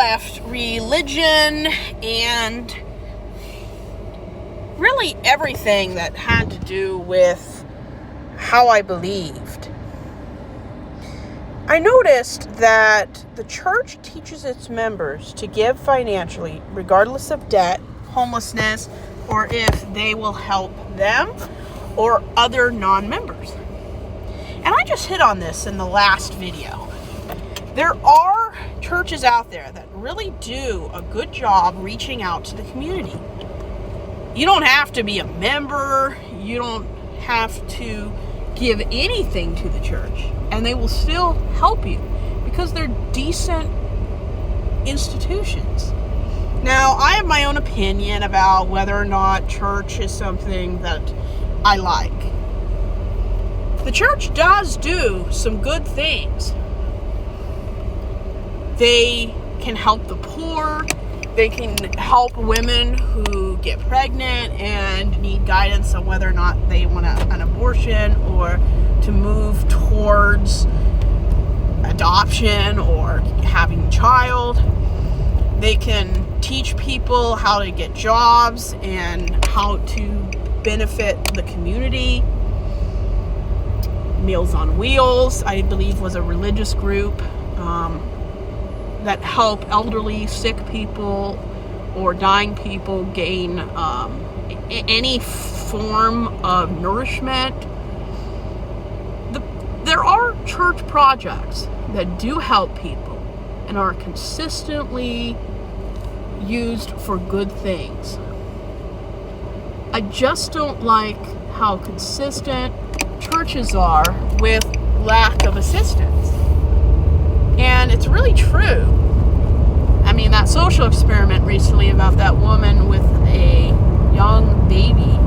left religion and really everything that had to do with how I believed, I noticed that the church teaches its members to give financially, regardless of debt, homelessness, or if they will help them or other non-members. And I just hit on this in the last video. There are churches out there that really do a good job reaching out to the community. You don't have to be a member. You don't have to give anything to the church, and they will still help you because they're decent institutions. Now, I have my own opinion about whether or not church is something that I like. The church does do some good things. They can help the poor. They can help women who get pregnant and need guidance on whether or not they want an abortion or to move towards adoption or having a child. They can teach people how to get jobs and how to benefit the community. Meals on Wheels, I believe, was a religious group that help elderly, sick people, or dying people gain any form of nourishment. There are church projects that do help people and are consistently used for good things. I just don't like how consistent churches are with lack of assistance. And it's really true. I mean, that social experiment recently about that woman with a young baby,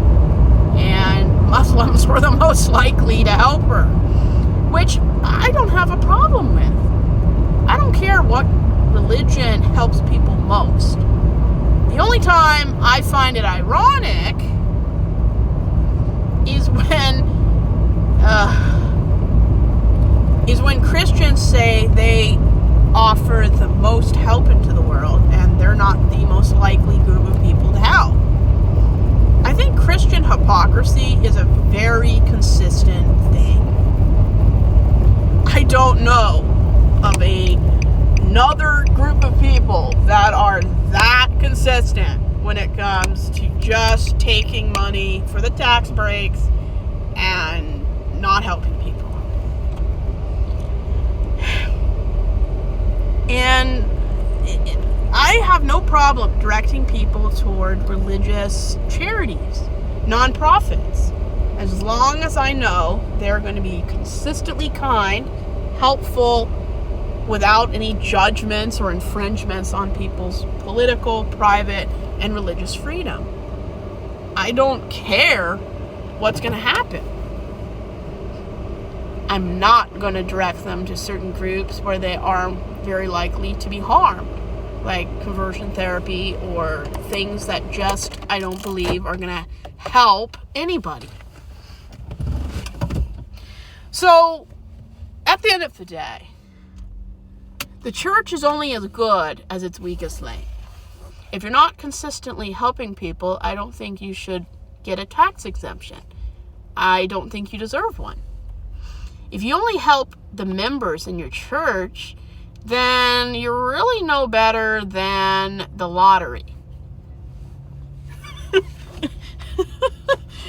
and Muslims were the most likely to help her, which I don't have a problem with. I don't care what religion helps people most. The only time I find it ironic is when Christians say they offer the most help into the world and they're not the most likely group of people to help. I think Christian hypocrisy is a very consistent thing. I don't know of another group of people that are that consistent when it comes to just taking money for the tax breaks and not helping people. And I have no problem directing people toward religious charities, nonprofits, as long as I know they're going to be consistently kind, helpful, without any judgments or infringements on people's political, private, and religious freedom. I don't care what's going to happen. I'm not going to direct them to certain groups where they are very likely to be harmed, like conversion therapy or things that just I don't believe are going to help anybody. So, at the end of the day, the church is only as good as its weakest link. If you're not consistently helping people, I don't think you should get a tax exemption. I don't think you deserve one. If you only help the members in your church, then you're really no better than the lottery.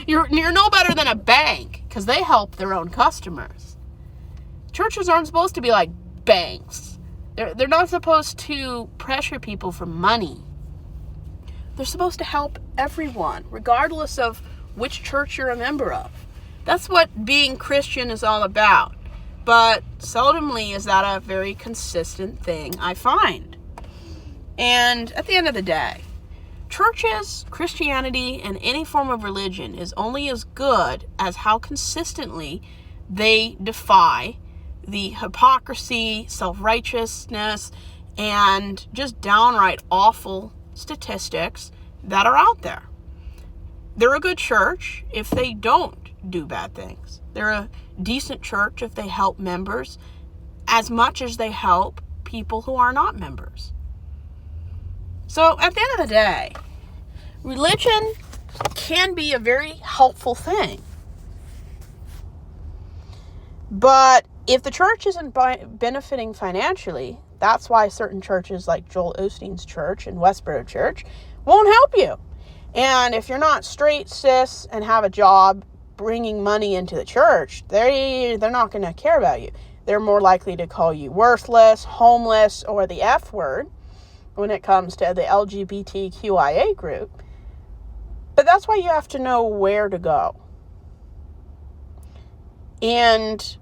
You're no better than a bank, because they help their own customers. Churches aren't supposed to be like banks. They're not supposed to pressure people for money. They're supposed to help everyone, regardless of which church you're a member of. That's what being Christian is all about. But seldomly is that a very consistent thing I find. And at the end of the day, churches, Christianity, and any form of religion is only as good as how consistently they defy the hypocrisy, self-righteousness, and just downright awful statistics that are out there. They're a good church if they don't do bad things. They're a decent church if they help members as much as they help people who are not members. So at the end of the day, religion can be a very helpful thing. But if the church isn't benefiting financially, that's why certain churches like Joel Osteen's church and Westboro Church won't help you. And if you're not straight, cis, and have a job bringing money into the church, they're not going to care about you. They're more likely to call you worthless, homeless, or the F word when it comes to the LGBTQIA group. But that's why you have to know where to go. And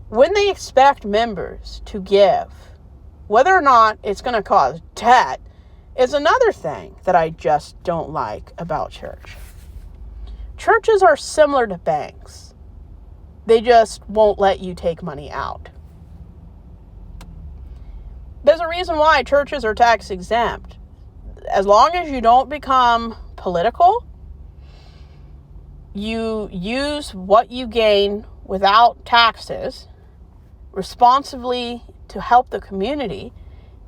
when they expect members to give, whether or not it's going to cause debt is another thing that I just don't like about church. Churches are similar to banks. They just won't let you take money out. There's a reason why churches are tax exempt. As long as you don't become political, you use what you gain without taxes responsibly to help the community,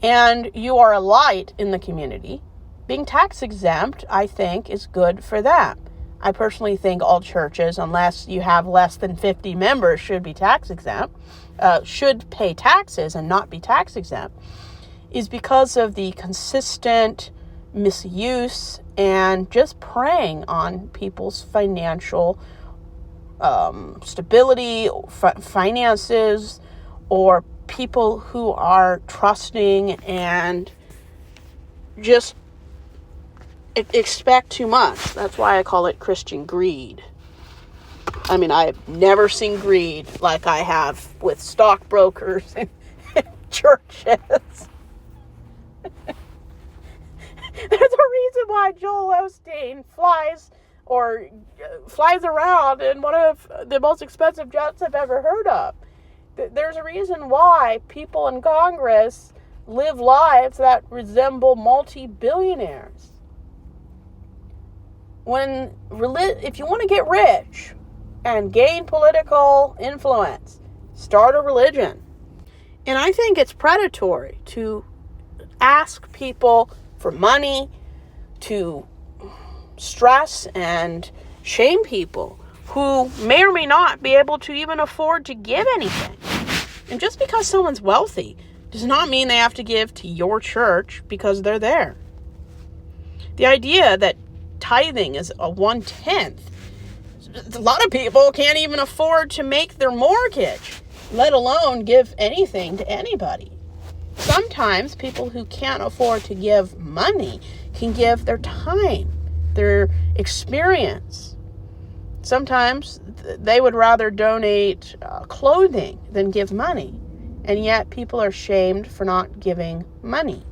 and you are a light in the community, being tax exempt, I think, is good for them. I personally think all churches, unless you have less than 50 members, should be tax exempt, should pay taxes and not be tax exempt, is because of the consistent misuse and just preying on people's financial stability, finances, or people who are trusting and just expect too much. That's why I call it Christian greed. I mean, I've never seen greed like I have with stockbrokers and churches. There's a reason why Joel Osteen flies around in one of the most expensive jets I've ever heard of. There's a reason why people in Congress live lives that resemble multi-billionaires. If you want to get rich and gain political influence, start a religion. And I think it's predatory to ask people for money, to stress and shame people who may or may not be able to even afford to give anything. And just because someone's wealthy does not mean they have to give to your church because they're there. The idea that tithing is a 1/10, a lot of people can't even afford to make their mortgage, let alone give anything to anybody. Sometimes people who can't afford to give money can give their time, their experience. Sometimes they would rather donate clothing than give money, and yet people are shamed for not giving money.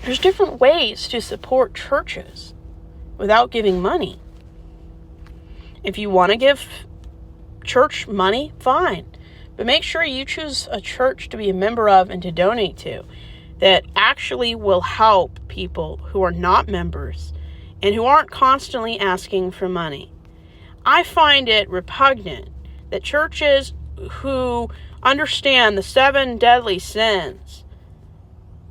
There's different ways to support churches without giving money. If you want to give church money, fine. But make sure you choose a church to be a member of and to donate to that actually will help people who are not members and who aren't constantly asking for money. I find it repugnant that churches who understand the 7 deadly sins,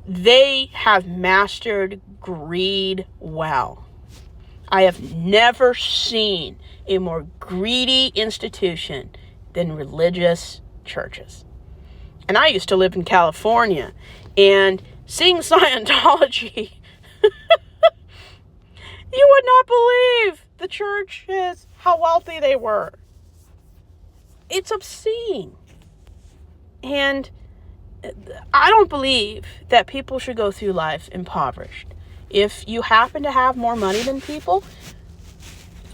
they have mastered greed well. I have never seen a more greedy institution than religious churches. And I used to live in California, and seeing Scientology, you would not believe the churches, how wealthy they were. It's obscene. And I don't believe that people should go through life impoverished. If you happen to have more money than people,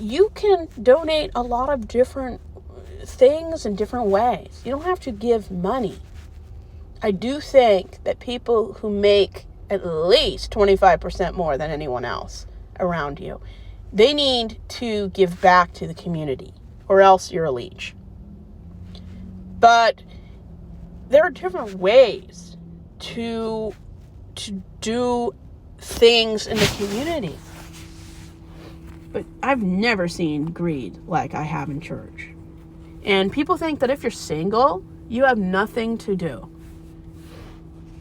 you can donate a lot of different things in different ways. You don't have to give money. I do think that people who make at least 25% more than anyone else around you, they need to give back to the community, or else you're a leech. But there are different ways to do things in the community. But I've never seen greed like I have in church. And people think that if you're single, you have nothing to do.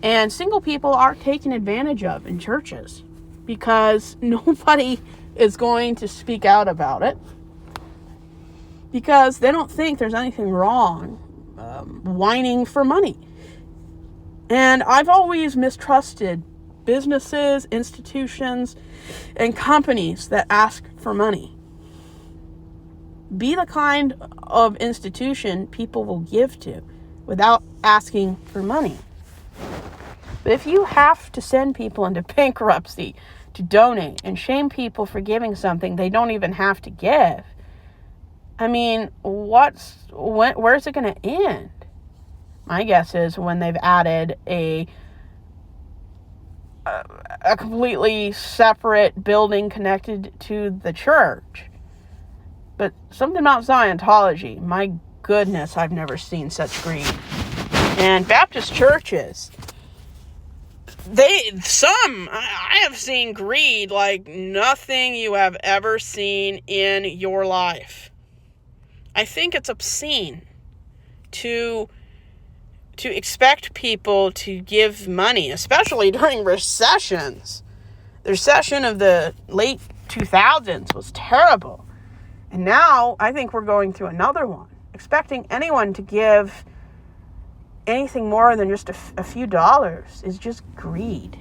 And single people are taken advantage of in churches because nobody is going to speak out about it because they don't think there's anything wrong whining for money. And I've always mistrusted businesses, institutions, and companies that ask for money. Be the kind of institution people will give to without asking for money. But if you have to send people into bankruptcy to donate and shame people for giving something they don't even have to give, I mean, where's it going to end? My guess is when they've added a completely separate building connected to the church. But something about Scientology, my goodness, I've never seen such greed. And Baptist churches, I have seen greed like nothing you have ever seen in your life. I think it's obscene to expect people to give money, especially during recessions. The recession of the late 2000s was terrible. And now I think we're going through another one. Expecting anyone to give anything more than just a few dollars is just greed.